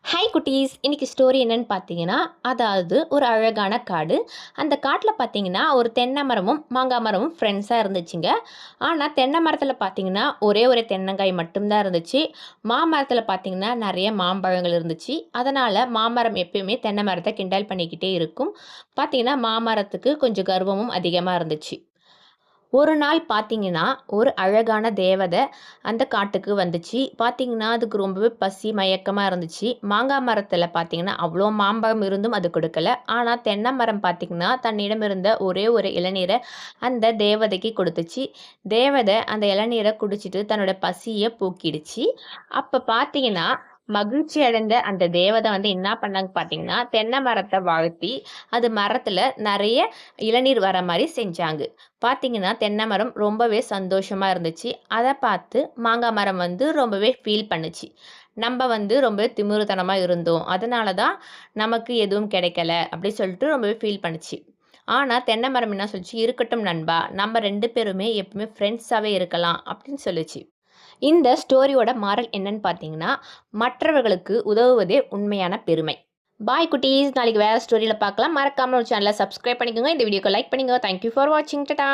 Hi குட்டீஸ், இன்னைக்கு story என்னன்னு பார்த்தீங்கன்னா, அதாவது ஒரு அழகான காடு. அந்த காட்டில் பார்த்தீங்கன்னா ஒரு தென்னை மரமும் மாங்காய் மரமும் ஃப்ரெண்ட்ஸாக இருந்துச்சுங்க. ஆனால் தென்னை மரத்தில் பார்த்தீங்கன்னா ஒரே ஒரு தென்னங்காய் மட்டும்தான் இருந்துச்சு. மாமரத்தில் பார்த்தீங்கன்னா நிறைய மாம்பழங்கள் இருந்துச்சு. அதனால் மாமரம் எப்பயுமே தென்னை மரத்தை கிண்டல் பண்ணிக்கிட்டே இருக்கும். பார்த்தீங்கன்னா மாமரத்துக்கு கொஞ்சம் கர்வமும் அதிகமாக இருந்துச்சு. ஒரு நாள் பார்த்தீங்கன்னா, ஒரு அழகான தேவதை அந்த காட்டுக்கு வந்துச்சு. பார்த்தீங்கன்னா, அதுக்கு ரொம்பவே பசி, மயக்கமா இருந்துச்சு. மாங்கா மரத்தில பார்த்தீங்கன்னா, அவ்ளோ மாம்பழம் இருந்தும் அது கொடுக்கல. ஆனா, தென்னை மரம் பார்த்தீங்கன்னா, தன்னிடம் இருந்த ஒரே ஒரு இளநீர அந்த தேவதைக்கு கொடுத்துச்சு. தேவதை அந்த இளநீர குடிச்சிட்டு தன்னோட பசிய போக்கிடுச்சு. அப்ப பார்த்தீங்கன்னா, மகிழ்ச்சி அடைந்த அந்த தேவதை வந்து என்ன பண்ணாங்க பார்த்தீங்கன்னா, தென்னை மரத்த வாழ்த்தி, அது மரத்தில நெறைய இளநீர் வர மாரி செஞ்சாங்க. பார்த்தீங்கன்னா, தென்னை மரம் ரொம்பவே சந்தோஷமா இருந்துச்சு. அத பார்த்து மாங்கா மரம் வந்து ரொம்பவே ஃபீல் பண்ணுச்சு. நம்ப வந்து ரொம்பவே திமிருத்தனமா இருந்தோம். அதனால தான் நமக்கு எதுவும் கிடைக்கல அப்படி சொல்லிட்டு ரொம்பவே ஃபீல் பண்ணுச்சு. ஆனா, தென்னை மரம் என்ன சொல்லுச்சு, "இருக்கட்டும் நண்பா, நம்ம 2 பேருமே எப்பவுமே ஃப்ரெண்ட்ஸாவே இருக்கலாம்" அப்படின்னு சொல்லுச்சு. இந்த ஸ்டோரியோட மாரல் என்னன்னு பார்த்தீங்கன்னா, மற்றவர்களுக்கு உதவுவதே உண்மையான பெருமை. பாய் குட்டீஸ், நாளைக்கு வேற ஸ்டோரியில பார்க்கலாம். மறக்காம ஒரு சேனலை சப்ஸ்கிரைப் பண்ணிக்கோங்க. இந்த வீடியோக்கு லைக் பண்ணுங்க. தேங்க் யூ ஃபார் வாட்சிங். டாடா.